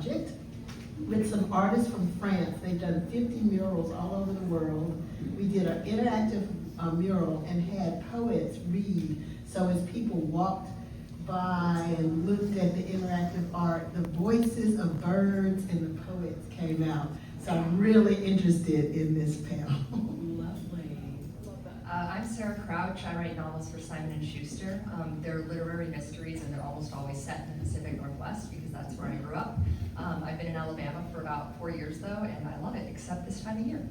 project with some artists from France. They've done 50 murals all over the world. We did an interactive mural and had poets read. So as people walked by and looked at the interactive art, the voices of birds and the poets came out. So I'm really interested in this panel. Lovely. I'm Sarah Crouch. I write novels for Simon & Schuster. They're literary mysteries, and they're almost always set in the Pacific Northwest because that's where I grew up. I've been in Alabama for about 4 years, though, and I love it, except this time of year.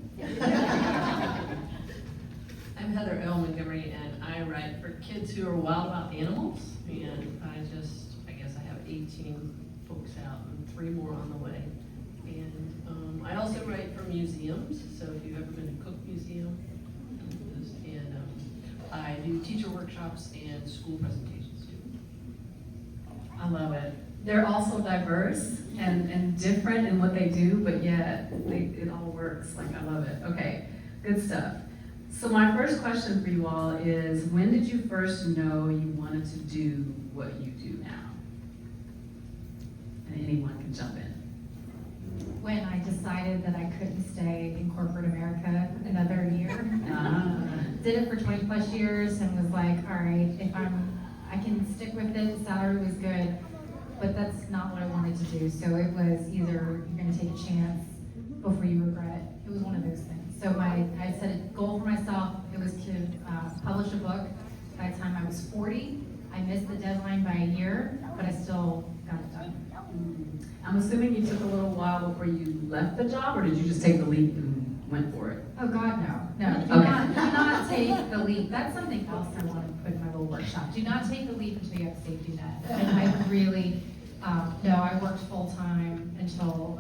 I'm Heather L. Montgomery, and I write for kids who are wild about animals. And I guess I have 18 books out and 3 more on the way. And I also write for museums. So if you've ever been to Cook Museum, and I do teacher workshops and school presentations too. I love it. They're also diverse and different in what they do, but yet it all works. Like, I love it. Okay, good stuff. So my first question for you all is, when did you first know you wanted to do what you do now? And anyone can jump in. When I decided that I couldn't stay in corporate America another year. Did it for 20 plus years and was like, all right, if I can stick with it, the salary was good, but that's not what I wanted to do. So it was either you're gonna take a chance before you regret it. It was one of those things. So I set a goal for myself. It was to publish a book by the time I was 40. I missed the deadline by a year, but I still got it done. I'm assuming you took a little while before you left the job, or did you just take the leap and went for it? Oh God, no. No, do not take the leap. That's something else I want to put in my little workshop. Do not take the leap until you have a safety net. And I really, no, I worked full time until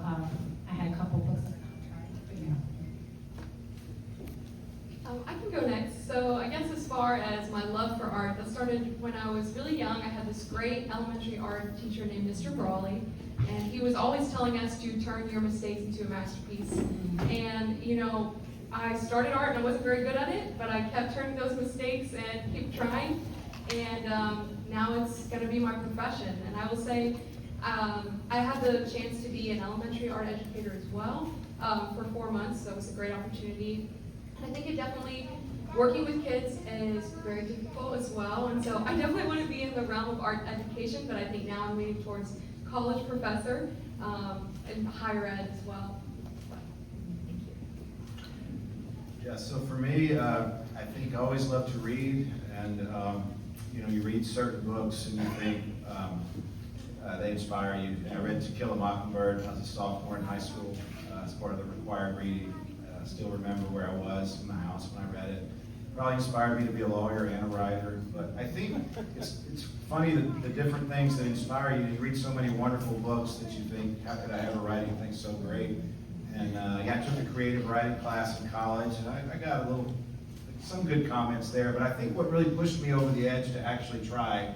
I had a couple books on contract. But yeah. I can go next. So I guess as far as my love for art, that started when I was really young. I had this great elementary art teacher named Mr. Brawley, and he was always telling us to turn your mistakes into a masterpiece. And you know, I started art and I wasn't very good at it, but I kept turning those mistakes and keep trying. And now it's going to be my profession. And I will say, I had the chance to be an elementary art educator as well for 4 months, so it was a great opportunity. And I think it definitely, working with kids is very difficult as well, and so I definitely want to be in the realm of art education, but I think now I'm leaning towards college professor and higher ed as well. Thank you. Yeah, so for me, I think I always love to read, and you know, you read certain books and you think they inspire you. And I read To Kill a Mockingbird when I was a sophomore in high school as part of the required reading. I still remember where I was in my house when I read it. Probably inspired me to be a lawyer and a writer, but I think it's funny the different things that inspire you. You read so many wonderful books that you think, how could I ever write anything so great? And yeah, I took a creative writing class in college, and I got some good comments there, but I think what really pushed me over the edge to actually try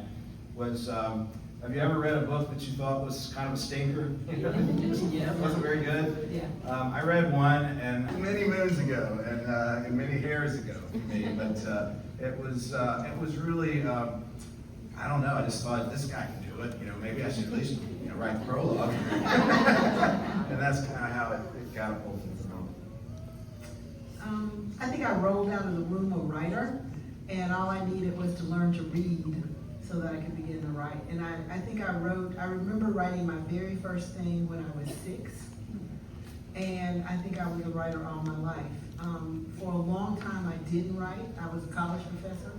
was, have you ever read a book that you thought was kind of a stinker? It wasn't very good? Yeah. I read one and many moons ago and many years ago for me, but it was really, I don't know, I just thought, this guy can do it, you know, maybe I should at least write the prologue. And that's kind of how it catapulted for me. I think I rolled out of the womb a writer, and all I needed was to learn to read so that I could begin to write. And I think I remember writing my very first thing when I was 6, and I think I was a writer all my life. For a long time I didn't write. I was a college professor,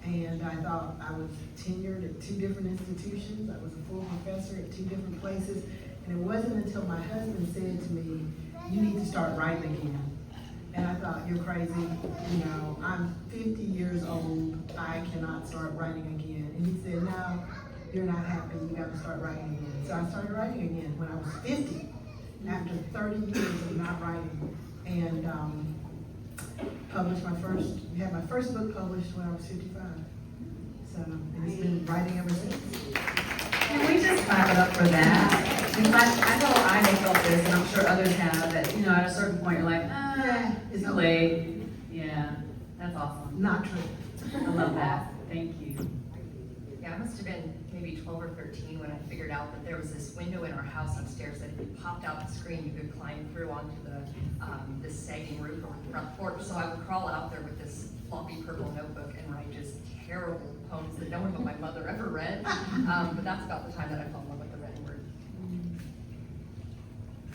and I thought I was tenured at 2 different institutions. I was a full professor at 2 different places, and it wasn't until my husband said to me, you need to start writing again. And I thought, you're crazy, you know, I'm 50 years old, I cannot start writing again. And he said, no, you're not happy, you got to start writing again. So I started writing again when I was 50, after 30 years of not writing. And had my first book published when I was 55. So it's been writing ever since. Can we just clap it up for that? Because I know I have felt this, and I'm sure others have, that, you know, at a certain point you're like, it's too late. Yeah, that's awesome. Not true. I love that. Thank you. Yeah, I must have been maybe maybe 12 or 13 when I figured out that there was this window in our house upstairs that if you popped out the screen, you could climb through onto this sagging roof on the front porch. So I would crawl out there with this floppy purple notebook and write just terrible poems that no one but my mother ever read. But that's about the time that I fell in love with the written word.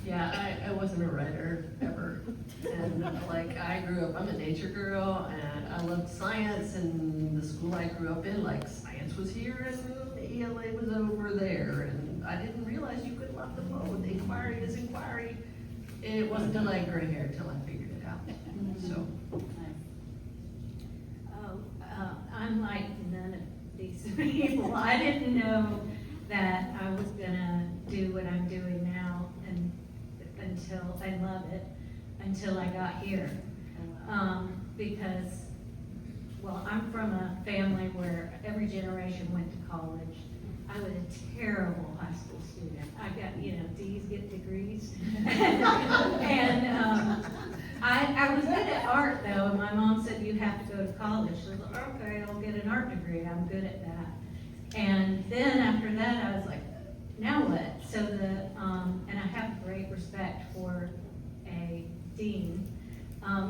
Yeah, I wasn't a writer ever. And like I grew up, I'm a nature girl and I loved science, and the school I grew up in, like science was here and ELA was over there. And I didn't realize you could love them both. Inquiry is inquiry. It wasn't until I had gray hair till I figured it out. So. I'm like none of these people. I didn't know that I was gonna do what I'm doing now and until I love it, until I got here. Because, well, I'm from a family where every generation went to college. I was a terrible high school student. I got, D's get degrees. And I was good at art though, and my mom said you have to go to college. So I was like, okay, I'll get an art degree. I'm good at that. And then after that, I was like, now what? So and I have great respect for a dean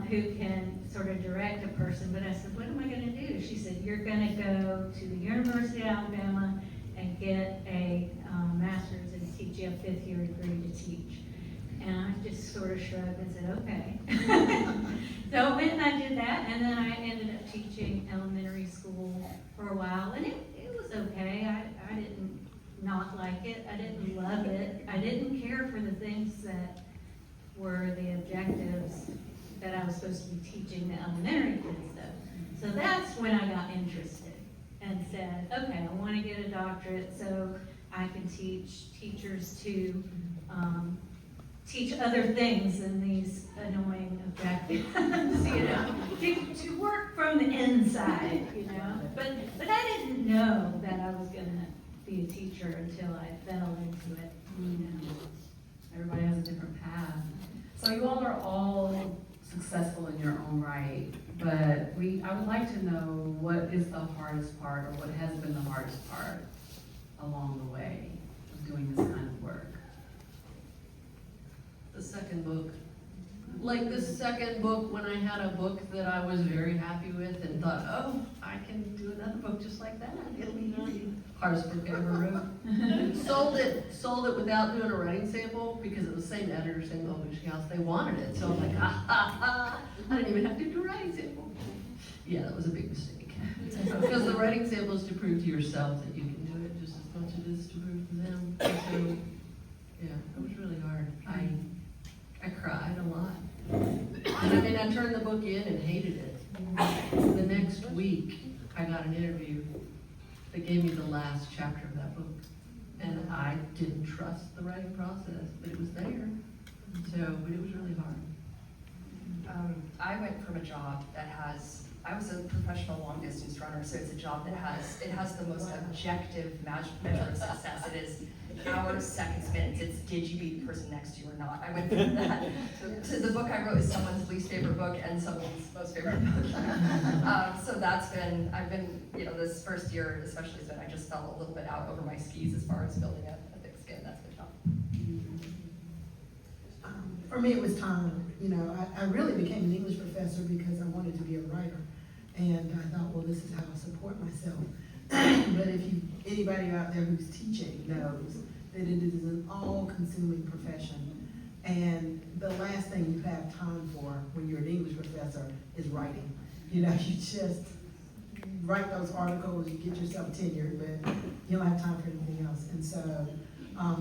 who can sort of direct a person. But I said, what am I going to do? She said, you're going to go to the University of Alabama and get a master's and teach you a 5th year degree to teach. And I just sort of shrugged and said, okay. So I went and I did that, and then I ended up teaching elementary school for a while, and it was okay. I didn't not like it. I didn't love it. I didn't care for the things that were the objectives that I was supposed to be teaching the elementary kids though. So that's when I got interested and said, okay, I want to get a doctorate so I can teach teachers to teach other things than these annoying objectives, to work from the inside, But I didn't know that I was gonna be a teacher until I fell into it, Everybody has a different path. So you all are all successful in your own right, but I would like to know what is the hardest part, or what has been the hardest part along the way of doing this kind of work. The second book. Like the second book, when I had a book that I was very happy with and thought, oh, I can do another book just like that. It'll be the hardest book I ever wrote. Sold it without doing a writing sample because it was the same editor, same publishing house. They wanted it. So I'm like, I didn't even have to do a writing sample. Yeah, that was a big mistake. Because the writing sample is to prove to yourself that you can do it just as much as it is to prove to them. And so, yeah, it was really hard. I cried a lot. And I turned the book in and hated it. The next week, I got an interview that gave me the last chapter of that book. And I didn't trust the writing process, but it was there. But it was really hard. I went from a job that I was a professional long distance runner, so it's a job that has the most objective measure of success. It is hours, seconds, minutes. It's did you beat the person next to you or not? I went from that to the book I wrote is someone's least favorite book and someone's most favorite book. So I've been, this first year especially has been, I just felt a little bit out over my skis as far as building a thick skin. That's been tough. For me, it was time. I really became an English professor because I wanted to be a writer. And I thought, well, this is how I support myself. But if anybody out there who's teaching knows that it is an all-consuming profession. And the last thing you have time for when you're an English professor is writing. You just write those articles, you get yourself tenured, but you don't have time for anything else. And so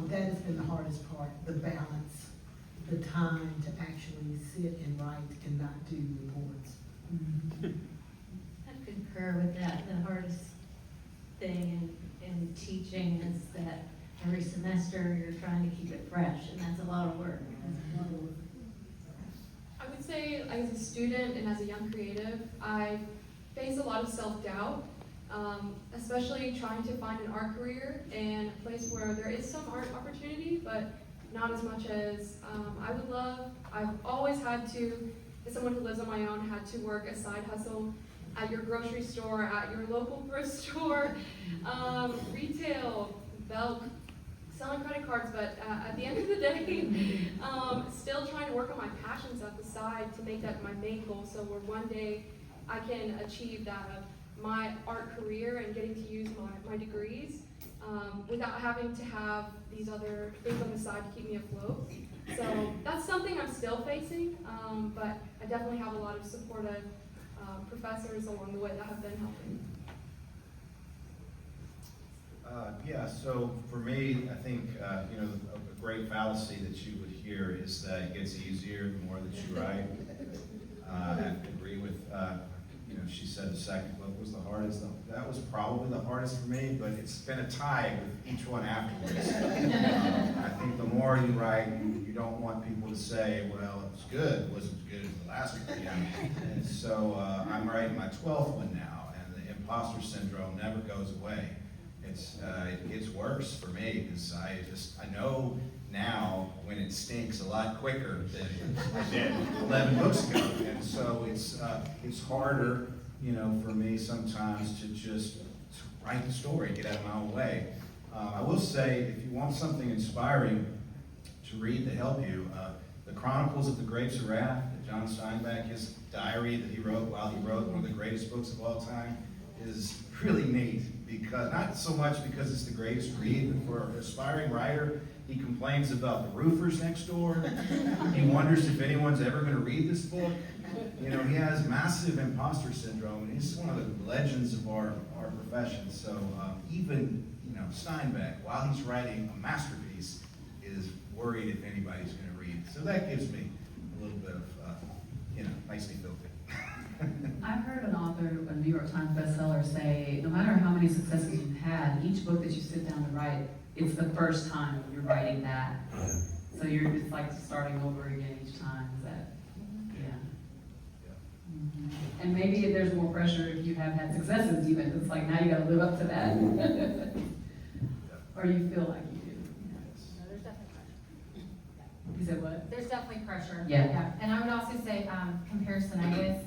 that has been the hardest part, the balance, the time to actually sit and write and not do reports. I concur with that. The hardest thing in teaching is that every semester you're trying to keep it fresh, and that's a lot of work. I would say as a student and as a young creative, I face a lot of self-doubt, especially trying to find an art career in a place where there is some art opportunity, but not as much as I would love. I've always had to, as someone who lives on my own, had to work a side hustle at your grocery store, at your local thrift store, retail, Belk, selling credit cards, but at the end of the day, still trying to work on my passions at the side to make that my main goal, so where one day I can achieve that of my art career and getting to use my degrees without having to have these other things on the side to keep me afloat. So that's something I'm still facing, but I definitely have a lot of supportive professors along the way that have been helping. Yeah, so for me, I think, you know, a great fallacy that you would hear is that it gets easier the more that you write. I have to agree with, you know, she said the second book was the hardest. That was probably the hardest for me, but it's been a tie with each one afterwards. I think the more you write, you don't want people to say, well, it was good, it wasn't as good as the last one. Yeah. And so I'm writing my 12th one now, and the imposter syndrome never goes away. It gets worse for me because I know now when it stinks a lot quicker than it did 11 books ago, and so it's harder, you know, for me sometimes to just write the story, get out of my own way. I will say, if you want something inspiring to read to help you, the Chronicles of the Grapes of Wrath, John Steinbeck, his diary that he wrote while he wrote one of the greatest books of all time, is really neat. Because, not so much because it's the greatest read, but for an aspiring writer, he complains about the roofers next door. He wonders if anyone's ever going to read this book. You know, he has massive imposter syndrome, and he's one of the legends of our profession. So even, you know, Steinbeck, while he's writing a masterpiece, is worried if anybody's going to read. So that gives me a little bit of, you know, makes me feel good. I've heard an author, a New York Times bestseller, say, no matter how many successes you've had, each book that you sit down to write, it's the first time you're writing that. So it's like starting over again each time. Is that, yeah. Mm-hmm. And maybe there's more pressure if you have had successes even. It's like now you gotta live up to that. Or you feel like you do. No, there's definitely pressure. You said what? There's definitely pressure. Yeah. And I would also say comparisonitis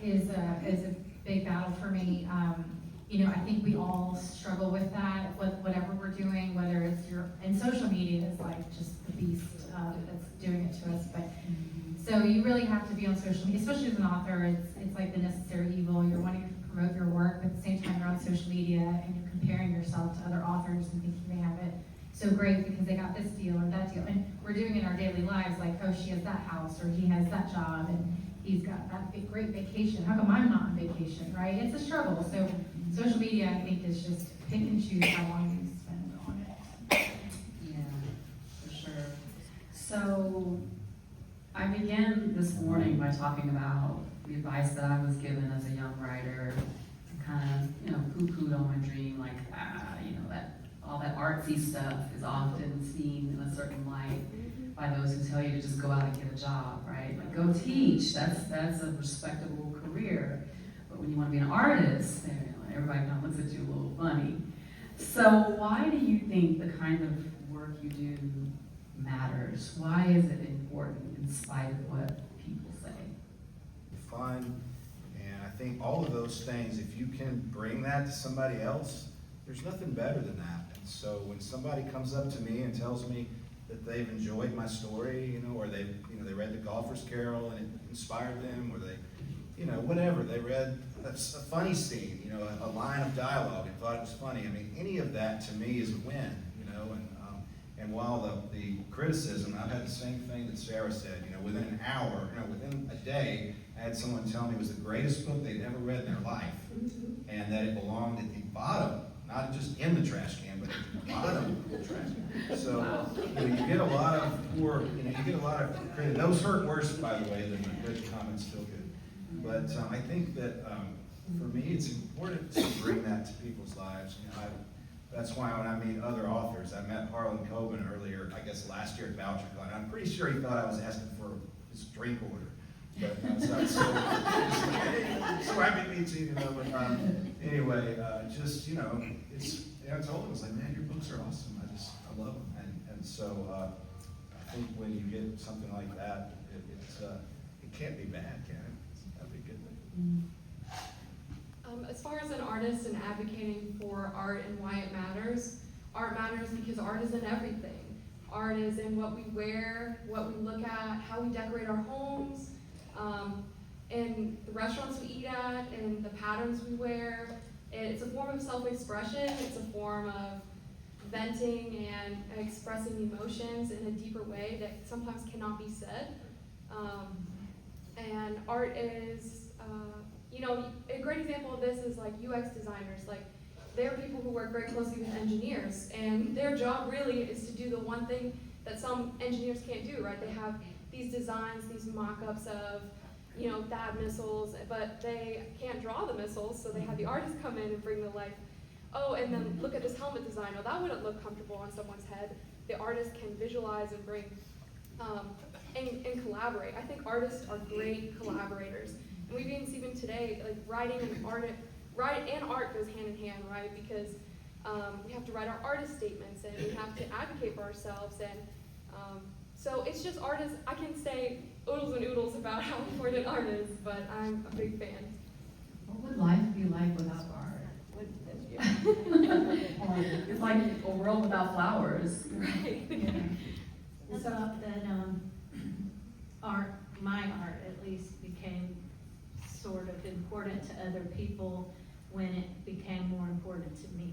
is a big battle for me. You know, I think we all struggle with that, whatever we're doing, whether it's and social media is like just the beast that's doing it to us. But so you really have to be on social media, especially as an author. It's like the necessary evil. You're wanting to promote your work, but at the same time you're on social media and you're comparing yourself to other authors and thinking they have it so great because they got this deal or that deal. And we're doing in our daily lives like, oh, she has that house or he has that job and he's got that great vacation. How come I'm not on vacation, right? It's a struggle. So social media, I think, is just pick and choose how long you spend on it. Yeah, for sure. So I began this morning by talking about the advice that I was given as a young writer, and kind of, you know, poo-pooed on my dream, like, you know, that all that artsy stuff is often seen in a certain light by those who tell you to just go out and get a job, right? Like, go teach, that's a respectable career. But when you want to be an artist, everybody kind of looks at you a little funny. So why do you think the kind of work you do matters? Why is it important in spite of what people say? Fun, and I think all of those things, if you can bring that to somebody else, there's nothing better than that. And so when somebody comes up to me and tells me that they've enjoyed my story, you know, or they read The Golfer's Carol and it inspired them, or they, you know, whatever, they read a funny scene, you know, a line of dialogue and thought it was funny. I mean, any of that to me is a win, you know, and while the criticism, I've had the same thing that Sarah said, you know, within an hour, you know, within a day, I had someone tell me it was the greatest book they'd ever read in their life, and that it belonged at the bottom, not just in the trash can, but at the bottom of the trash can. So, you know, you get a lot of credit. Those hurt worse, by the way, than the good comments feel good. But I think that for me, it's important to bring that to people's lives. You know, that's why when I meet other authors, I met Harlan Coben earlier, I guess last year at VoucherCon. I'm pretty sure he thought I was asking for his drink order. But so happy to meet you, you know. But anyway, just, you know, I told him, I was like, man, your books are awesome. I love them. And so I think when you get something like that, it can't be bad, can it? That'd be a good thing. As far as an artist and advocating for art and why it matters because art is in everything. Art is in what we wear, what we look at, how we decorate our homes, in the restaurants we eat at, and the patterns we wear. It's a form of self-expression. It's a form of venting and expressing emotions in a deeper way that sometimes cannot be said. And art is, a great example of this is like UX designers. Like, they're people who work very closely with engineers, and their job really is to do the one thing that some engineers can't do, right? They have these designs, these mock-ups of, THAAD missiles, but they can't draw the missiles, so they have the artists come in and bring the life. Oh, and then look at this helmet design. Oh, that wouldn't look comfortable on someone's head. The artist can visualize and bring, and collaborate. I think artists are great collaborators. And we've even today, like writing and art goes hand in hand, right? Because we have to write our artist statements, and we have to advocate for ourselves. And so it's just artists. I can say oodles and oodles about how important art is, but I'm a big fan. What would life be like without art? It's like a world without flowers. Right. I thought that my art at least, became sort of important to other people when it became more important to me.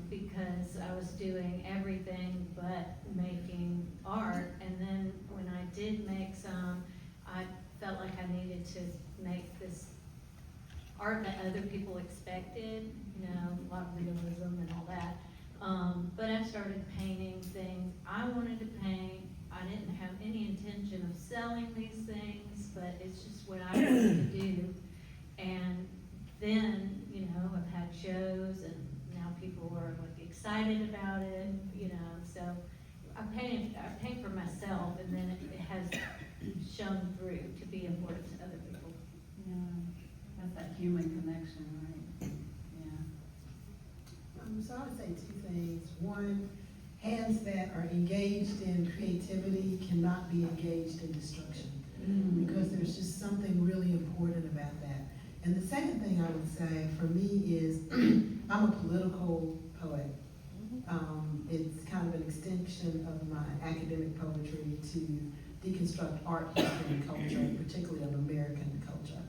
Because I was doing everything but making art, and then when I did make some, I felt like I needed to make this art that other people expected, a lot of realism and all that. But I started painting things I wanted to paint. I didn't have any intention of selling these things, but it's just what I wanted to do. And then, I've had shows, and now people are like excited about it, so I paint for myself, and then it has shown through to be important to other people. Yeah, that's that human connection, right? Yeah. So I would say two things. One, hands that are engaged in creativity cannot be engaged in destruction, because there's just something really important about that. And the second thing I would say for me is I'm a political poet. It's kind of an extension of my academic poetry to deconstruct art, history, and culture, particularly of American culture.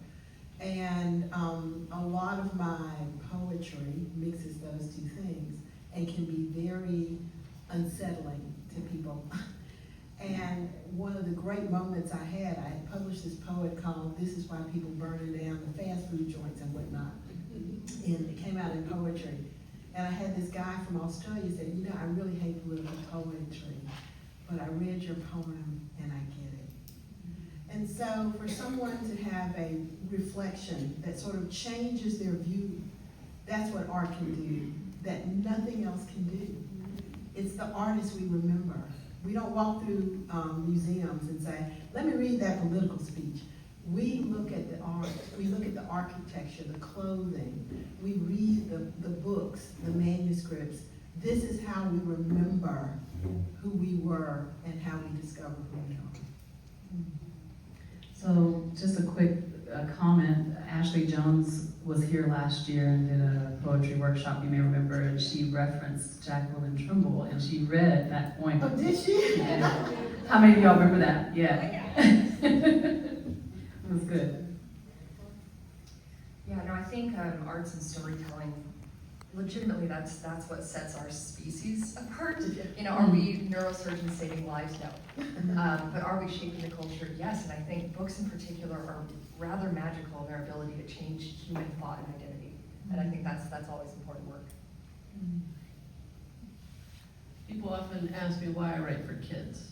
And a lot of my poetry mixes those two things and can be very unsettling to people. And one of the great moments I had published this poet called "This Is Why People Burning Down the Fast Food Joints and Whatnot." And it came out in poetry. And I had this guy from Australia say, I really hate political poetry, but I read your poem and I get it. And so for someone to have a reflection that sort of changes their view, that's what art can do, that nothing else can do. It's the artists we remember. We don't walk through museums and say, let me read that political speech. We look at the art, we look at the architecture, the clothing, we read the books, the manuscripts. This is how we remember who we were and how we discover who we are. So just a quick comment. Ashley Jones was here last year and did a poetry workshop, you may remember, and she referenced Jacqueline and Trimble, and she read that poem. Oh, did she? Yeah. How many of y'all remember that? Yeah. It was good. Yeah, no, I think arts and storytelling, legitimately, that's what sets our species apart. Are we neurosurgeons saving lives? No. But are we shaping the culture? Yes, and I think books in particular are rather magical in their ability to change human thought and identity. And I think that's always important work. People often ask me why I write for kids,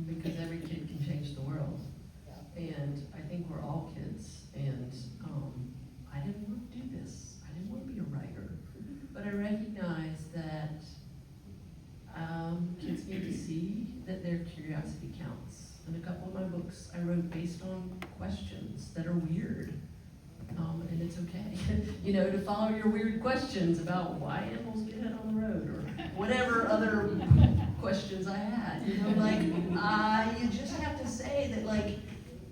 because every kid can change the world. And I think we're all kids, and I didn't want to do this. I didn't want to be a writer. But I recognize that kids need to see that their curiosity counts. And a couple of my books I wrote based on questions that are weird. And it's okay, to follow your weird questions about why animals get hit on the road, or whatever other questions I had. You just have to say that,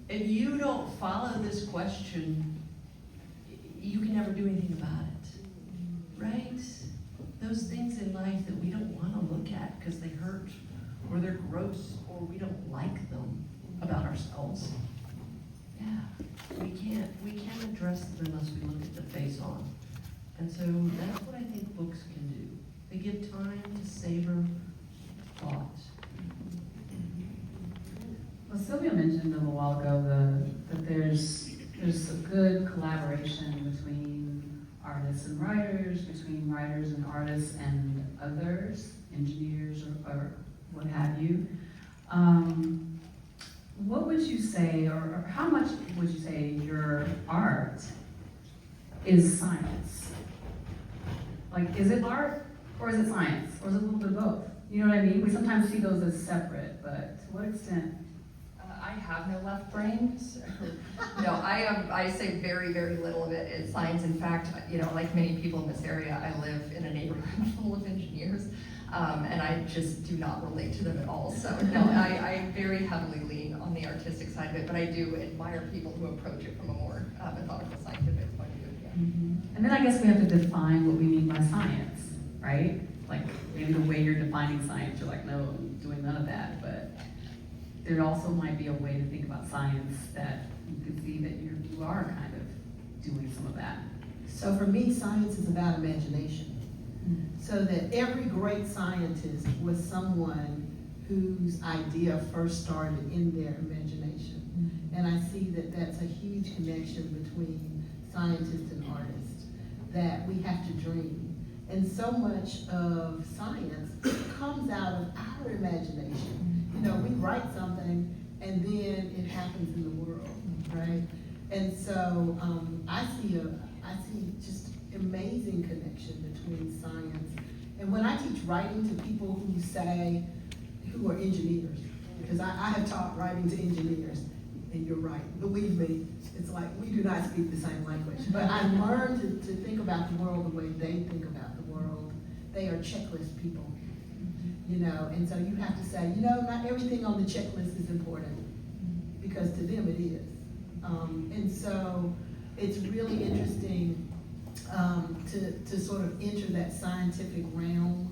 if you don't follow this question, never do anything about it, right? Those things in life that we don't want to look at because they hurt, or they're gross, or we don't like them about ourselves. Yeah, we can't address them unless we look at the face on. And so that's what I think books can do. They give time to savor thought. Well, Sylvia mentioned a little while ago that there's a good collaboration between artists and writers, between writers and artists and others, engineers or what have you. What would you say, or how much would you say your art is science? Like, is it art or is it science? Or is it a little bit of both? You know what I mean? We sometimes see those as separate, but to what extent? I have no left brain. No, I say very, very little of it is science. In fact, you know, like many people in this area, I live in a neighborhood full of engineers, and I just do not relate to them at all. So no, I very heavily lean on the artistic side of it, but I do admire people who approach it from a more methodical, scientific point of view. Yeah. Mm-hmm. And then I guess we have to define what we mean by science, right? Like maybe the way you're defining science, you're like, no, I'm doing none of that, but there also might be a way to think about science that you could see that you are kind of doing some of that. So for me, science is about imagination. So that every great scientist was someone whose idea first started in their imagination. And I see that that's a huge connection between scientists and artists, that we have to dream. And so much of science comes out of our imagination. You know, we write something and then it happens in the world, right? And so I see just amazing connection between science. And when I teach writing to people who are engineers, because I have taught writing to engineers, and you're right, believe me, it's like we do not speak the same language. But I learned to think about the world the way they think about the world. They are checklist people, you know, and so you have to say, you know, not everything on the checklist is important, because to them it is. And so it's really interesting to sort of enter that scientific realm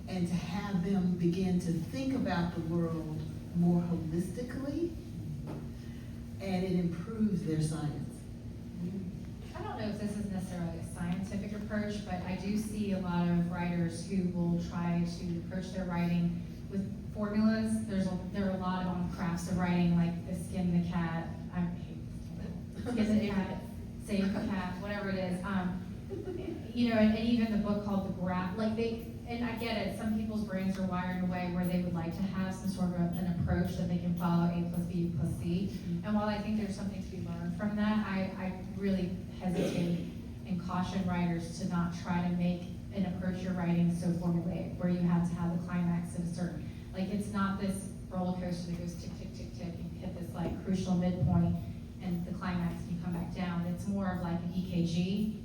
and to have them begin to think about the world more holistically, and it improves their science. I don't know if this is necessarily a scientific approach, but I do see a lot of writers who will try to approach their writing with formulas. There are a lot of crafts of writing, like the skin the cat, skin the cat, save the cat, whatever it is. You know, and even the book called The Graph, and I get it, some people's brains are wired in a way where they would like to have some sort of an approach that they can follow A plus B plus C. And while I think there's something to be learned from that, I really hesitate and caution writers to not try to make and approach your writing so formulaic, where you have to have the climax at a certain, like it's not this roller coaster that goes tick, tick, tick, tick, and you hit this like crucial midpoint and the climax and you come back down. It's more of like an EKG,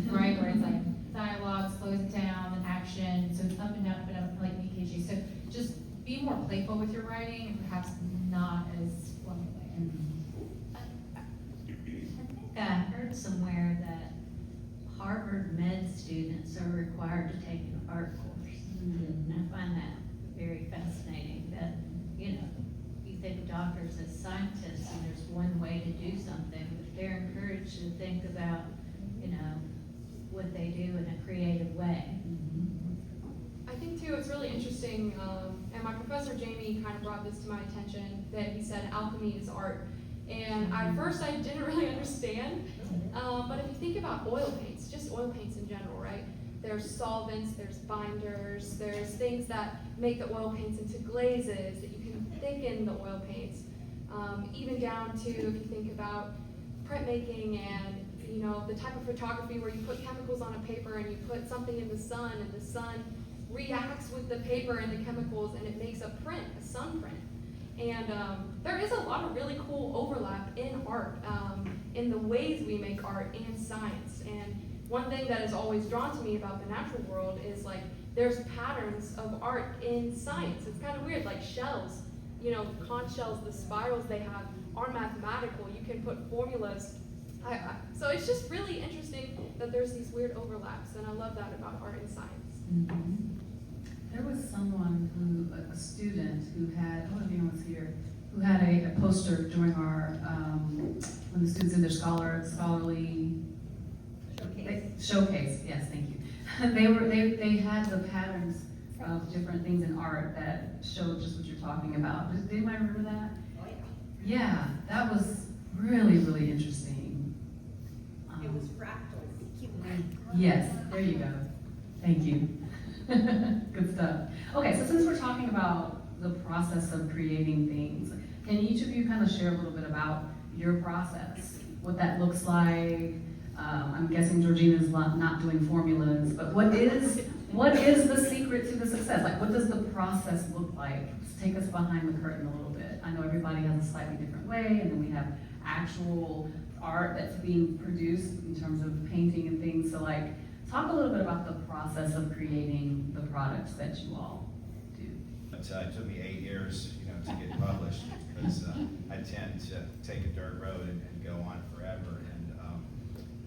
right, where it's like dialogue slows it down, and action, so it's up and down, like an EKG. So just be more playful with your writing, and perhaps not as formulaic. I heard somewhere that Harvard med students are required to take an art course. And I find that very fascinating, that, you know, you think of doctors as scientists and there's one way to do something, but they're encouraged to think about, you know, what they do in a creative way. I think too, it's really interesting, and my professor Jamie kind of brought this to my attention, that he said alchemy is art. And at first I didn't really understand, but if you think about oil paints, just oil paints in general, right? There's solvents, there's binders, there's things that make the oil paints into glazes, that you can thicken the oil paints, even down to, if you think about printmaking and, you know, the type of photography where you put chemicals on a paper and you put something in the sun, and the sun reacts with the paper and the chemicals, and it makes a print, a sun print. And there is a lot of really cool overlap in art, in the ways we make art and science. And one thing that has always drawn to me about the natural world is like there's patterns of art in science. It's kind of weird, like shells, you know, conch shells, the spirals they have are mathematical. You can put formulas So it's just really interesting that there's these weird overlaps, and I love that about art and science. Mhm. There was someone a student who had, I don't know if anyone was here, who had a poster during our, when the students did their scholarly showcase, yes, thank you. They had the patterns of different things in art that showed just what you're talking about. Does anybody remember that? Oh, yeah. Yeah, that was really, really interesting. It was fractal. Yes, there you go. Thank you. Good stuff. Okay, so since we're talking about the process of creating things, can each of you kind of share a little bit about your process? What that looks like? I'm guessing Georgina's not doing formulas, but what is the secret to the success? Like, what does the process look like? Let's take us behind the curtain a little bit. I know everybody has a slightly different way, and then we have actual art that's being produced in terms of painting and things. So, like, talk a little bit about the process of creating the products that you all do. It took me 8 years, to get published because I tend to take a dirt road and go on forever.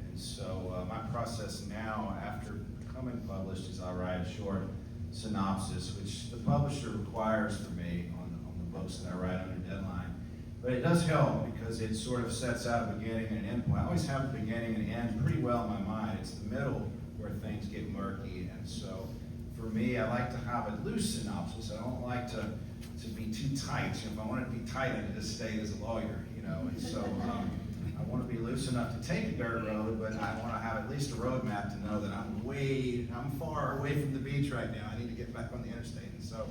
And so my process now, after becoming published, is I write a short synopsis, which the publisher requires for me on the books that I write under deadline. But it does help because it sort of sets out a beginning and an end point. I always have a beginning and an end pretty well in my mind. It's the middle where things get murky. And so for me, I like to have a loose synopsis. I don't like to be too tight. If I want to be tight, I just stay as a lawyer, And so I want to be loose enough to take a dirt road, but I want to have at least a roadmap to know that I'm far away from the beach right now. I need to get back on the interstate. And so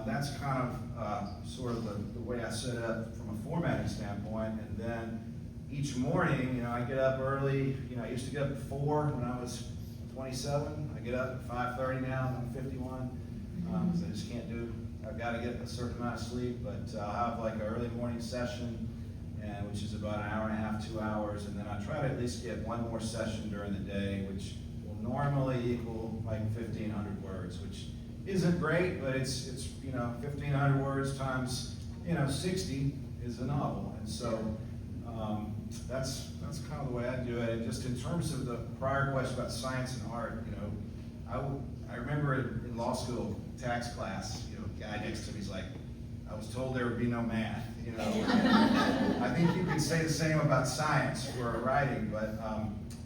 that's kind of sort of the way I set up from a formatting standpoint. And then each morning, I get up early. I used to get up at 4 when I was 27. I get up at 5:30 now. I'm 51 because I just can't do. I've got to get a certain amount of sleep, but I'll have like an early morning session, which is about an hour and a half, 2 hours, and then I try to at least get one more session during the day, which will normally equal like 1,500 words, which isn't great, but it's 1,500 words times 60 is a novel, and so that's kind of the way I do it. And just in terms of the prior question about science and art, I remember in law school tax class, guy next to me is like, I was told there would be no math, I think you could say the same about science for writing, but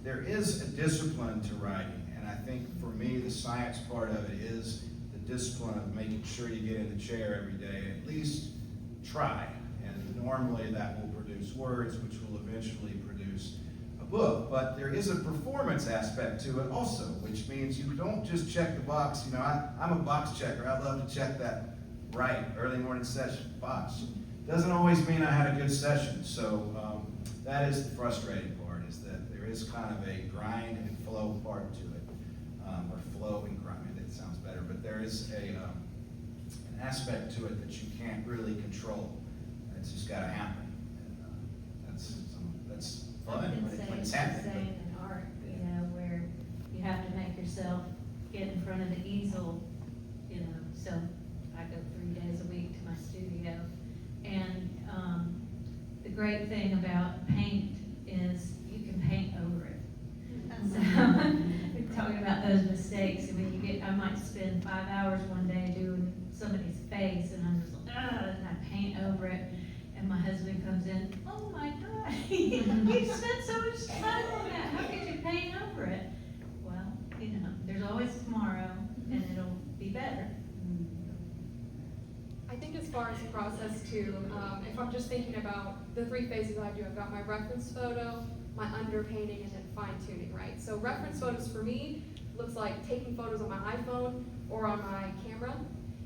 there is a discipline to writing, and I think for me the science part of it is the discipline of making sure you get in the chair every day and at least try, and normally that will produce words, which will eventually produce a book. But there is a performance aspect to it also, which means you don't just check the box. I'm a box checker. I love to check that early morning session box. Doesn't always mean I had a good session. So that is the frustrating part, is that there is kind of a grind and flow part to it, or flow and grind. It sounds better, but there is an aspect to it that you can't really control. It's just got to happen. And that's fun when it's happening. Same in art, where you have to make yourself get in front of the easel, so I go 3 days a week to my studio. And the great thing about paint is you can paint over it. So we're talking about those mistakes, and I might spend 5 hours one day doing somebody's face, and I'm just like, and I paint over it. And my husband comes in, oh my God, you spent so much time on that. How could you paint over it? Well, there's always tomorrow, and it'll be better. I think as far as the process too, if I'm just thinking about the 3 phases I do, I've got my reference photo, my underpainting, and then fine tuning, right? So reference photos for me looks like taking photos on my iPhone or on my camera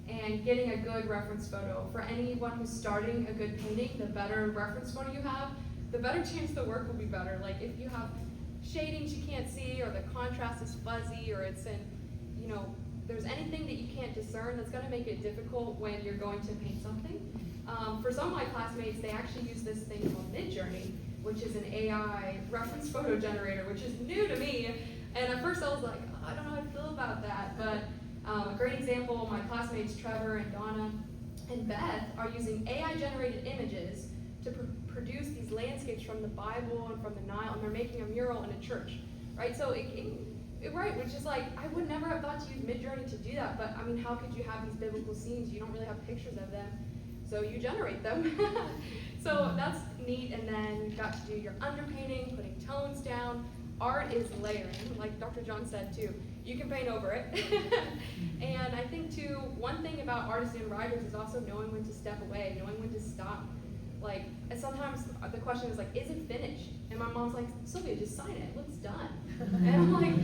and getting a good reference photo. For anyone who's starting a good painting, the better reference photo you have, the better chance the work will be better. Like if you have shadings you can't see, or the contrast is fuzzy, or it's in, there's anything that you can't discern, that's going to make it difficult when you're going to paint something. For some of my classmates, they actually use this thing called Midjourney, which is an AI reference photo generator, which is new to me. And at first I was like, I don't know how to feel about that. But a great example, my classmates Trevor and Donna and Beth are using AI generated images to produce these landscapes from the Bible and from the Nile, and they're making a mural in a church, right? So right, which is like, I would never have thought to use Midjourney to do that, but I mean, how could you have these biblical scenes? You don't really have pictures of them, so you generate them. So that's neat, and then you've got to do your underpainting, putting tones down. Art is layering, like Dr. John said too. You can paint over it. And I think too, one thing about artists and writers is also knowing when to step away, knowing when to stop. Like, and sometimes the question is like, is it finished? And my mom's like, Sylvia, just sign it, it looks done. And I'm like,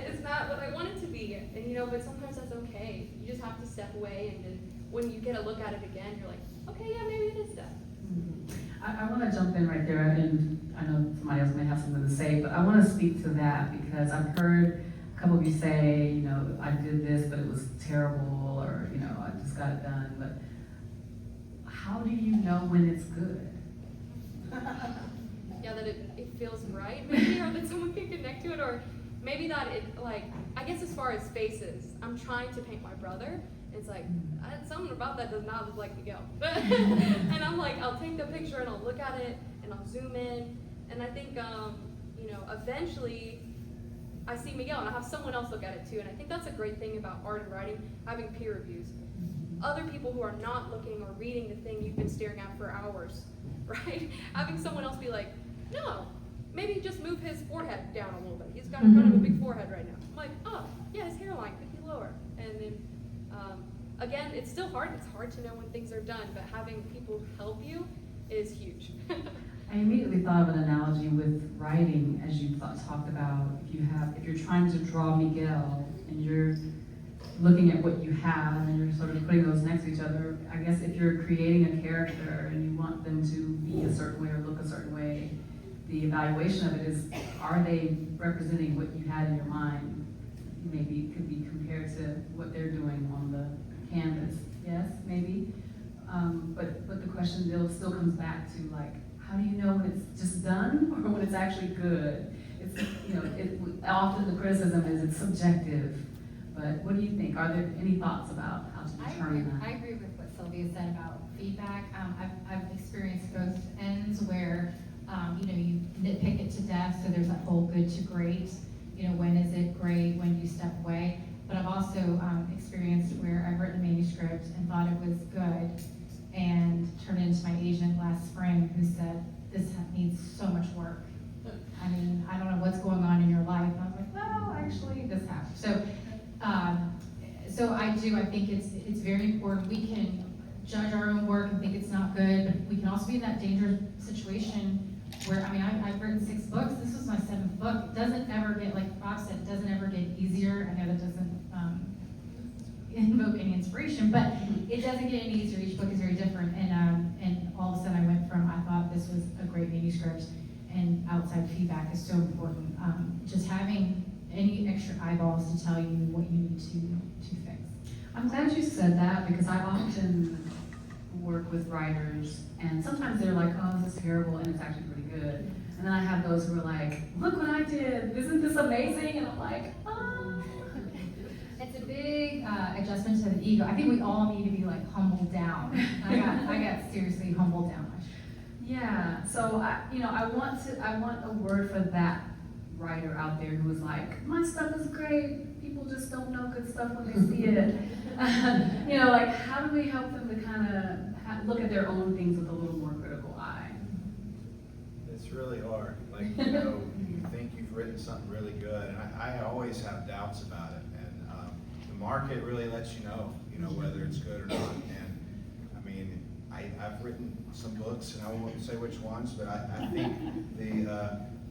it's not what I want it to be. And you know, but sometimes that's okay. You just have to step away, and then when you get a look at it again, you're like, okay, yeah, maybe it is done. I want to jump in right there, and I know somebody else may have something to say, but I want to speak to that because I've heard a couple of you say, you know, I did this, but it was terrible, or, you know, I just got it done. But how do you know when it's good? Yeah, that it feels right, maybe, or that someone can connect to it, or maybe that it, like, I guess as far as faces, I'm trying to paint my brother. It's like, something about that does not look like Miguel. And I'm like, I'll take the picture and I'll look at it and I'll zoom in. And I think, you know, eventually I see Miguel and I have someone else look at it too. And I think that's a great thing about art and writing, having peer reviews. Other people who are not looking or reading the thing you've been staring at for hours, right? Having someone else be like, no, maybe just move his forehead down a little bit. He's got kind of a big forehead right now. I'm like, oh, yeah, his hairline could be lower. And then, again, it's still hard. It's hard to know when things are done, but having people help you is huge. I immediately thought of an analogy with writing, as you talked about. If you're trying to draw Miguel and you're looking at what you have and you're sort of putting those next to each other, I guess if you're creating a character and you want them to be a certain way or look a certain way, the evaluation of it is, are they representing what you had in your mind? Maybe it could be compared to what they're doing on the canvas. Yes, maybe. But the question still comes back to, like, how do you know when it's just done or when it's actually good? It's, you know, often the criticism is it's subjective. But what do you think? Are there any thoughts about how to determine that? I agree with what Sylvia said about feedback. I've experienced both ends where, you know, you nitpick it to death, so there's that whole good to great. You know, when is it great? When do you step away? But I've also experienced where I've written a manuscript and thought it was good and turned it into my agent last spring, who said, this needs so much work. I mean, I don't know what's going on in your life. And I was like, well, actually, this happened. So I think it's very important. We can judge our own work and think it's not good, but we can also be in that dangerous situation where, I mean, I've written 6 books. This was my 7th book. It doesn't ever get, like Bob said, it doesn't ever get easier. I know that doesn't invoke any inspiration, but it doesn't get any easier. Each book is very different. And all of a sudden I went from, I thought this was a great manuscript, and outside feedback is so important. Just having any extra eyeballs to tell you what you need to fix. I'm glad you said that, because I often work with writers and sometimes they're like, oh, this is terrible, and it's actually pretty good. And then I have those who are like, look what I did, isn't this amazing? And I'm like, oh. It's a big adjustment to the ego. I think we all need to be like humbled down. I got seriously humbled down. Yeah, so I want a word for that writer out there who is like, my stuff is great, people just don't know good stuff when they see it. You know, like, how do we help them to kind of look at their own things with a little more critical eye? It's really hard. Like, you know, you think you've written something really good, and I always have doubts about it. And the market really lets you know, whether it's good or not. And I mean, I've written some books, and I won't say which ones, but I think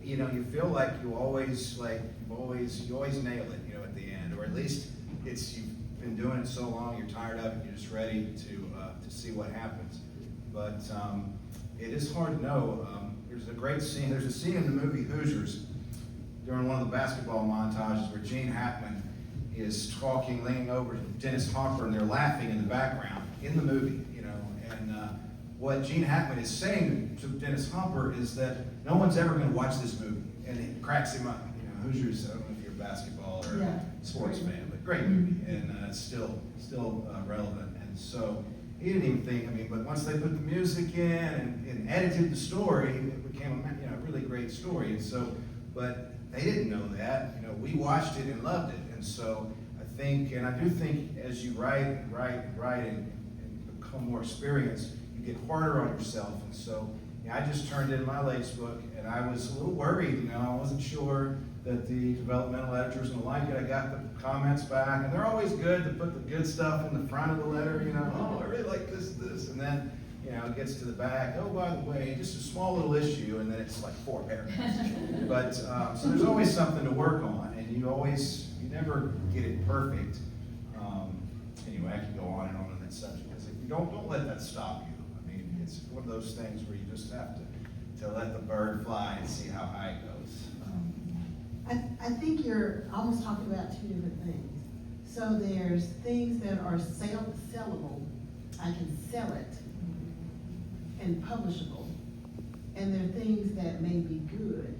you feel like you always nail it, at the end, or at least you've been doing it so long, you're tired of it, you're just ready to see what happens. But it is hard to know. There's a scene in the movie Hoosiers during one of the basketball montages where Gene Hackman is leaning over to Dennis Hopper, and they're laughing in the background in the movie, and what Gene Hackman is saying to Dennis Hopper is that no one's ever going to watch this movie, and it cracks him up. Hoosiers, I don't know if you're a basketball or sports fan, but great movie, and it's still relevant. And so he didn't even think, I mean, but once they put the music in and edited the story, it became a really great story. And so, but they didn't know that. We watched it and loved it. And so I think, and I do think as you write and become more experienced, you get harder on yourself. And so I just turned in my latest book, and I was a little worried. I wasn't sure that the developmental editors would like it. I got the comments back, and they're always good to put the good stuff in the front of the letter. Oh, I really like this, and then it gets to the back. Oh, by the way, just a small little issue, and then it's like 4 paragraphs. But so there's always something to work on, and you never get it perfect. Anyway, I can go on and on that subject, because if you don't let that stop you. It's one of those things where you just have to let the bird fly and see how high it goes. I think you're almost talking about two different things. So there's things that are sellable. I can sell it and publishable. And there are things that may be good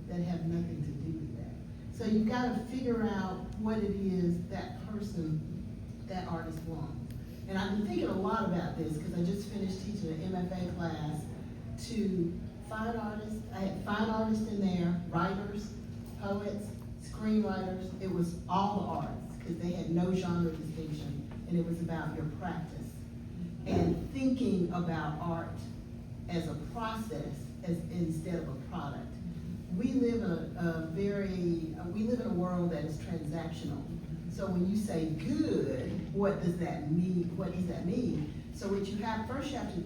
that have nothing to do with that. So you've got to figure out what it is that person, that artist wants. And I've been thinking a lot about this because I just finished teaching an MFA class to fine artists. I had fine artists in there, writers, poets, screenwriters. It was all the arts because they had no genre distinction, and it was about your practice. And thinking about art as a process instead of a product. We live in a world that is transactional. So when you say good, what does that mean? What does that mean? So what you have first, you have to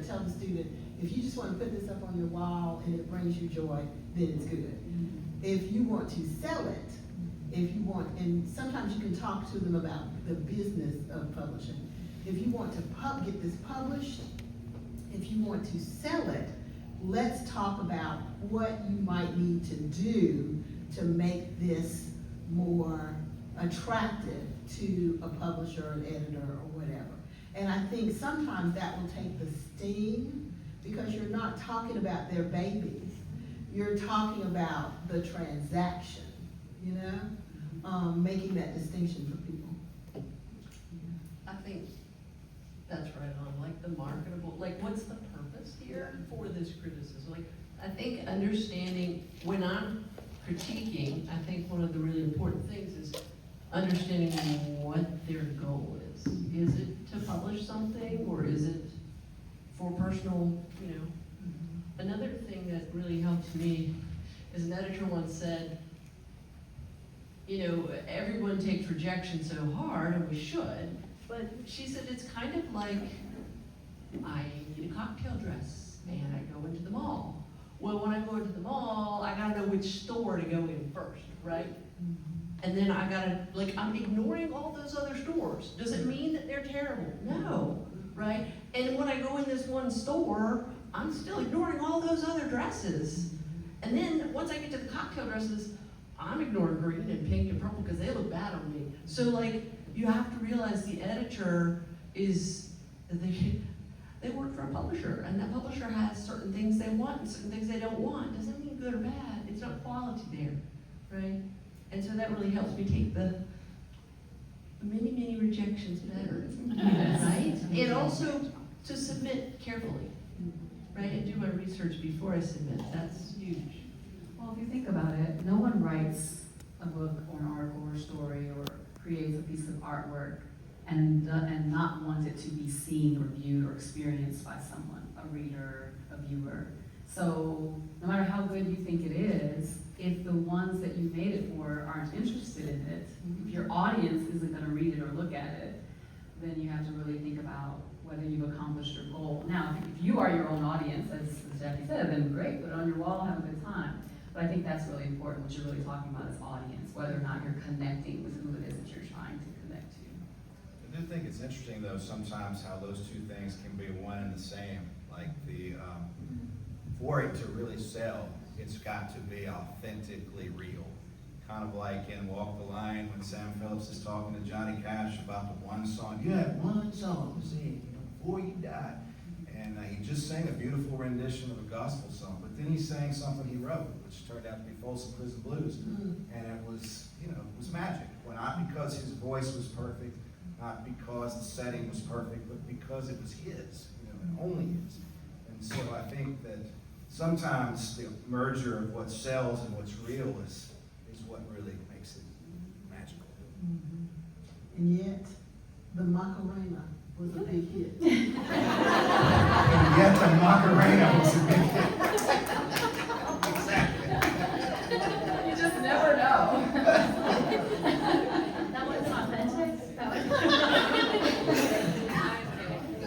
tell the student, if you just want to put this up on your wall and it brings you joy, then it's good. If you want to sell it, and sometimes you can talk to them about the business of publishing. If you want to get this published, if you want to sell it, let's talk about what you might need to do to make this more attractive to a publisher, an editor, or whatever. And I think sometimes that will take the sting because you're not talking about their babies. You're talking about the transaction, making that distinction for people. I think that's right on, like the marketable, like what's the purpose here for this criticism? Like, I think understanding, when I'm critiquing, I think one of the really important things is understanding what their goal is. Is it to publish something, or is it for personal, Another thing that really helped me is an editor once said, everyone takes rejection so hard, and we should, but she said it's kind of like, I need a cocktail dress, and I go into the mall. Well, when I go into the mall, I gotta know which store to go in first, right? And then I gotta, I'm ignoring all those other stores. Does it mean that they're terrible? No, right? And when I go in this one store, I'm still ignoring all those other dresses. And then once I get to the cocktail dresses, I'm ignoring green and pink and purple because they look bad on me. So you have to realize the editor they work for a publisher, and that publisher has certain things they want and certain things they don't want. Doesn't mean good or bad. It's not quality there, right? And so that really helps me take the many, many rejections better, right? And also to submit carefully, right? And do my research before I submit. That's huge. Well, if you think about it, no one writes a book or an article or a story or creates a piece of artwork and not want it to be seen or viewed or experienced by someone, a reader, a viewer. So no matter how good you think it is, if the ones that you made it for aren't interested in it, if your audience isn't going to read it or look at it, then you have to really think about whether you've accomplished your goal. Now, if you are your own audience, as Jackie said, then great, put it on your wall, have a good time. But I think that's really important. What you're really talking about is audience, whether or not you're connecting with who it is that you're trying to connect to. I do think it's interesting, though, sometimes how those two things can be one and the same. For it to really sell, it's got to be authentically real. Kind of like in Walk the Line when Sam Phillips is talking to Johnny Cash about the one song. You had one song to sing before you died. And he just sang a beautiful rendition of a gospel song, but then he sang something he wrote, which turned out to be Folsom Prison Blues. And it was, it was magic. Because his voice was perfect, not because the setting was perfect, but because it was his, and only his. And so I think that sometimes the merger of what sells and what's real is what really makes it magical. And yet, the Macarena was a big hit. And yet the Macarena was a big hit. Exactly. You just never know. That was authentic.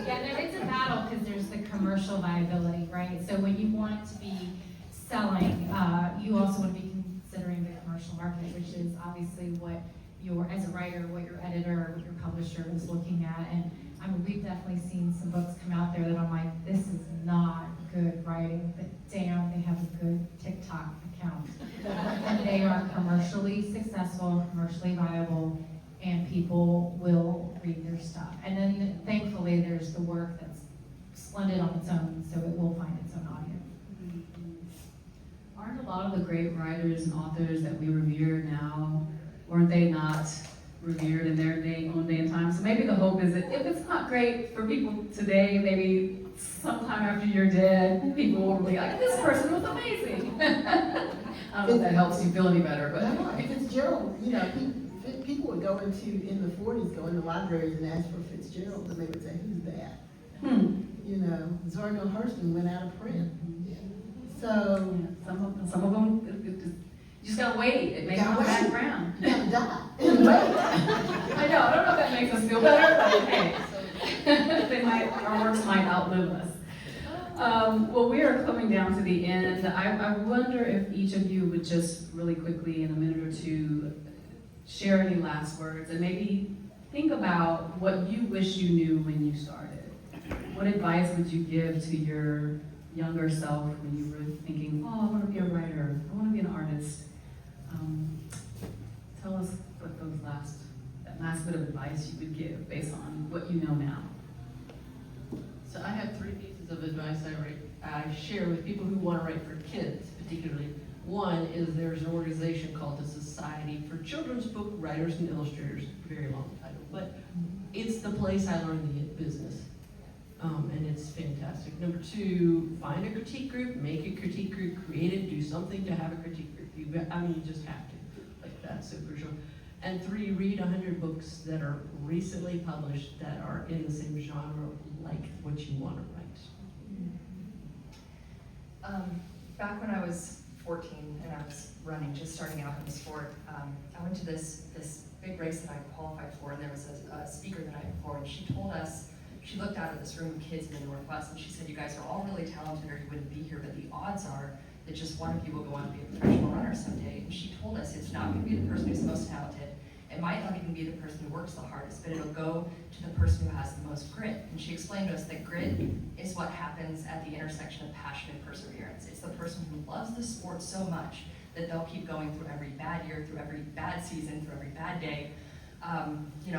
Yeah, it's a battle because there's the commercial viability, right? So when you want to be selling, you also want to be considering the commercial market, which is obviously what as a writer, what your editor, what your publisher is looking at. And I mean, we've definitely seen some books come out there that I'm like, this is not good writing, but damn, they have a good TikTok account. And they are commercially successful, commercially viable, and people will read their stuff. And then thankfully, there's the work that's splendid on its own, so it will find its own audience. Aren't a lot of the great writers and authors that we revere now, weren't they not revered in their own day and time? So maybe the hope is that if it's not great for people today, maybe sometime after you're dead, people will be like, this person was amazing. I don't know if that helps you feel any better, but anyway. Fitzgerald, people would go in the 40s, go into libraries and ask for Fitzgerald, and they would say, who's that? Zora Neale Hurston went out of print. So some of them, you just gotta wait. It may come back around. You gotta die. I know. I don't know if that makes us feel better, but hey, our works might outlive us. Well, we are coming down to the end. I wonder if each of you would just really quickly, in a minute or two, share any last words and maybe think about what you wish you knew when you started. What advice would you give to your younger self when you were thinking, oh, I want to be a writer, I want to be an artist? Tell us what that last bit of advice you would give based on what you know now. So I have 3 pieces of advice I share with people who want to write for kids, particularly. One is there's an organization called the Society for Children's Book Writers and Illustrators, very long title, but it's the place I learned the business. And it's fantastic. Number 2, find a critique group, make a critique group, create it, do something to have a critique group. You just have to. Like, that's so crucial. And 3, read 100 books that are recently published that are in the same genre, like what you want to write. Back when I was 14 and I was running, just starting out in the sport, I went to this big race that I qualified for, and there was a speaker the night before, and she told us, she looked out at this room of kids in the Northwest, and she said, you guys are all really talented or you wouldn't be here, but the odds are that just one of you will go on to be a professional runner someday. And she told us it's not going to be the person who's most talented. It might not even be the person who works the hardest, but it'll go to the person who has the most grit. And she explained to us that grit is what happens at the intersection of passion and perseverance. It's the person who loves the sport so much that they'll keep going through every bad year, through every bad season, through every bad day.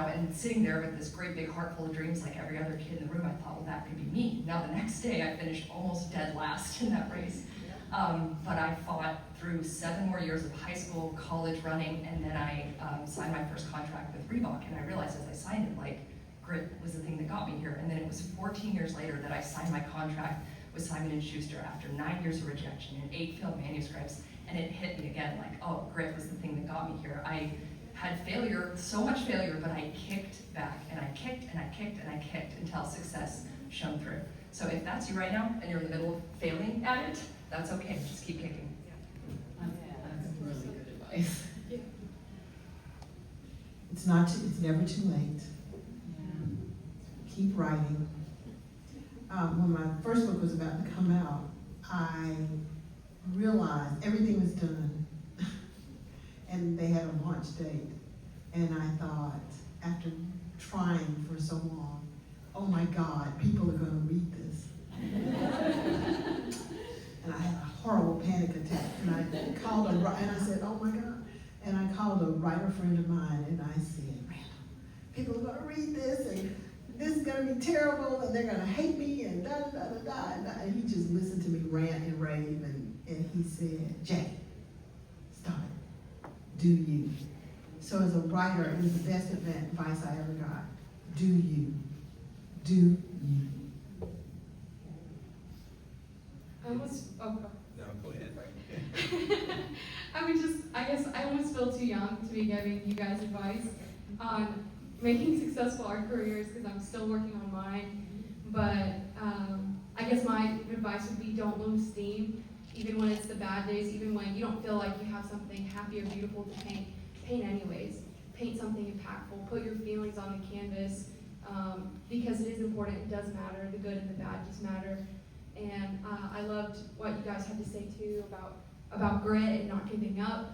And sitting there with this great big heart full of dreams like every other kid in the room, I thought, well, that could be me. Now the next day I finished almost dead last in that race. But I fought through 7 more years of high school, college running, and then I signed my first contract with Reebok, and I realized as I signed it, like, grit was the thing that got me here. And then it was 14 years later that I signed my contract with Simon & Schuster after 9 years of rejection and 8 failed manuscripts, and it hit me again, like, oh, grit was the thing that got me here. I had failure, so much failure, but I kicked back, and I kicked, and I kicked, and I kicked until success shone through. So if that's you right now, and you're in the middle of failing at it, that's okay, just keep kicking. That's really good advice. It's never too late. Keep writing. When my first book was about to come out, I realized everything was done. And they had a launch date. And I thought, after trying for so long, oh my God, people are gonna read this. And I had a horrible panic attack. And I called and I said, oh my God. And I called a writer friend of mine and I said, Randall, people are gonna read this and this is gonna be terrible and they're gonna hate me and da da da da da. And he just listened to me rant and rave and he said, Jackie, stop it. Do you. So as a writer, it was the best advice I ever got. Do you? Do you? I almost, oh, No, go ahead. I guess I almost feel too young to be giving you guys advice on making successful art careers because I'm still working on mine. But I guess my advice would be don't lose steam, even when it's the bad days, even when you don't feel like you have something happy or beautiful to paint. Paint anyways. Paint something impactful. Put your feelings on the canvas because it is important. It does matter. The good and the bad just matter. And I loved what you guys had to say too about grit and not giving up.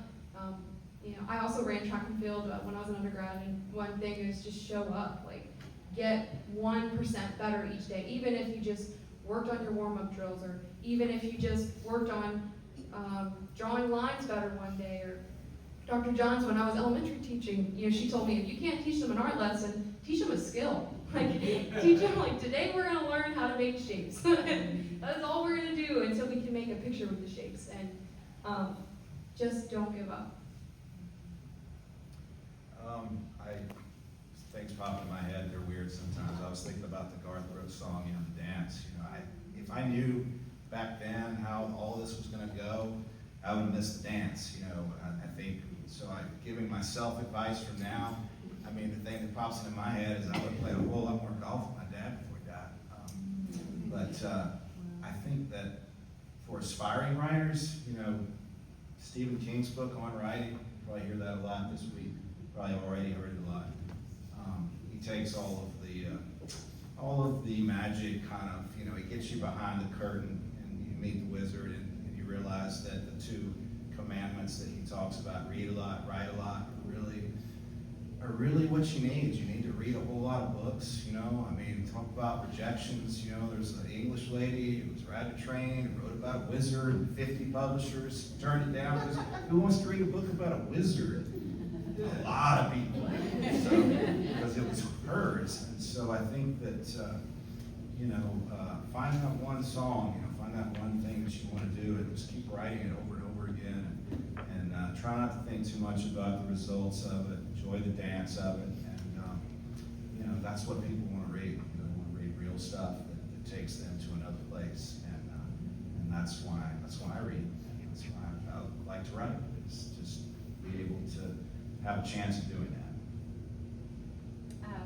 I also ran track and field when I was an undergrad, and one thing is just show up. Like, get 1% better each day, even if you just worked on your warm-up drills, or even if you just worked on drawing lines better one day. Or Dr. Johns, when I was elementary teaching, she told me if you can't teach them an art lesson, teach them a skill. Like, teach them, like, today we're going to learn how to make shapes. That's all we're going to do until we can make a picture with the shapes. And just don't give up. Things pop in my head. They're weird sometimes. I was thinking about the Garth Brooks song, the dance. If I knew back then how all this was going to go, I would have missed the dance. I think so. Giving myself advice from now. The thing that pops into my head is I would have played a whole lot more golf with my dad before he died. But I think that for aspiring writers, Stephen King's book on writing, probably hear that a lot this week. Probably already heard it a lot. He takes all of the magic kind of, it gets you behind the curtain and you meet the wizard and you realize that the two commandments that he talks about, read a lot, write a lot, are really what you need. You need to read a whole lot of books, talk about rejections. There's an English lady who was rather trained, wrote about a wizard, 50 publishers turned it down. Who wants to read a book about a wizard? A lot of people, because it was hers. And so I think that, find that one song, find that one thing that you want to do, and just keep writing it over and over again. And try not to think too much about the results of it. Enjoy the dance of it. And, that's what people want to read. They want to read real stuff that takes them to another place. And that's why I read. That's why I like to write. It's just be able to have a chance of doing that.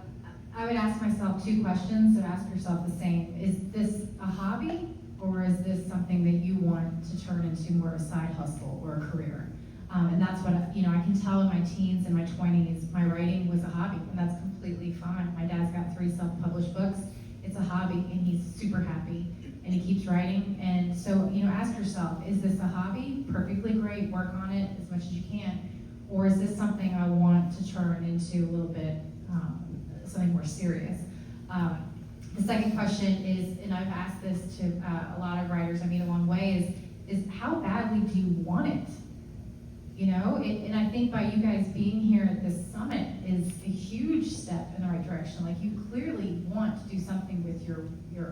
I would ask myself two questions, and ask yourself the same. Is this a hobby, or is this something that you want to turn into more of a side hustle or a career? And that's what, I can tell in my teens and my 20s, my writing was a hobby, and that's completely fine. My dad's got 3 self-published books. It's a hobby, and he's super happy, and he keeps writing. And so, ask yourself, is this a hobby? Perfectly great, work on it as much as you can. Or is this something I want to turn into a little bit, something more serious? The second question is, and I've asked this to a lot of writers I meet along the way, is how badly do you want it? And I think by you guys being here at this summit is a huge step in the right direction. Like, you clearly want to do something with your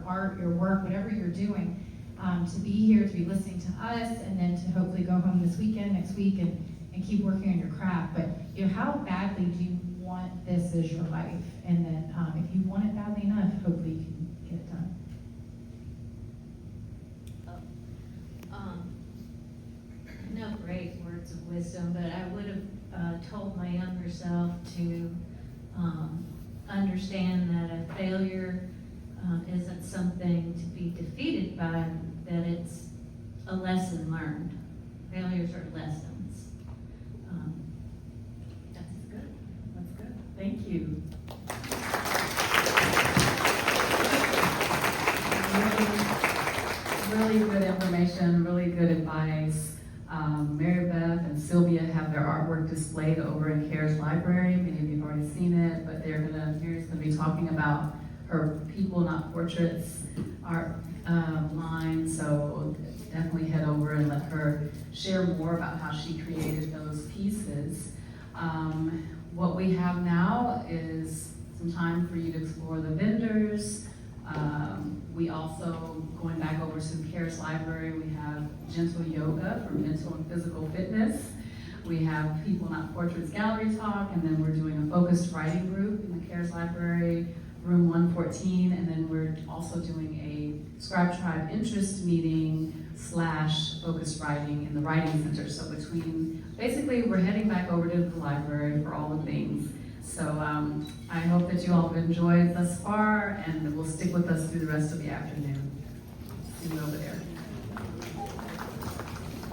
art, your work, whatever you're doing, to be here, to be listening to us, and then to hopefully go home this weekend, next week, and keep working on your craft. But how badly do you want this as your life? And then if you want it badly enough, hopefully you can get it done. No great words of wisdom, but I would have told my younger self to understand that a failure isn't something to be defeated by, that it's a lesson learned. Failures are lessons. That's good. That's good. Thank you. Really good information, really good advice. Mary Beth and Sylvia have their artwork displayed over in Cares Library. Many of you have already seen it, but Mary's gonna be talking about her People Not Portraits art line, so definitely head over and let her share more about how she created those pieces. What we have now is some time for you to explore the vendors. We also, going back over to Cares Library, we have gentle yoga for mental and physical fitness. We have People Not Portraits gallery talk, and then we're doing a focused writing group in the Cares Library room 114, and then we're also doing a Scribe Tribe interest meeting / focused writing in the Writing Center. So basically we're heading back over to the library for all the things. So I hope that you all have enjoyed thus far, and will stick with us through the rest of the afternoon. See you over there.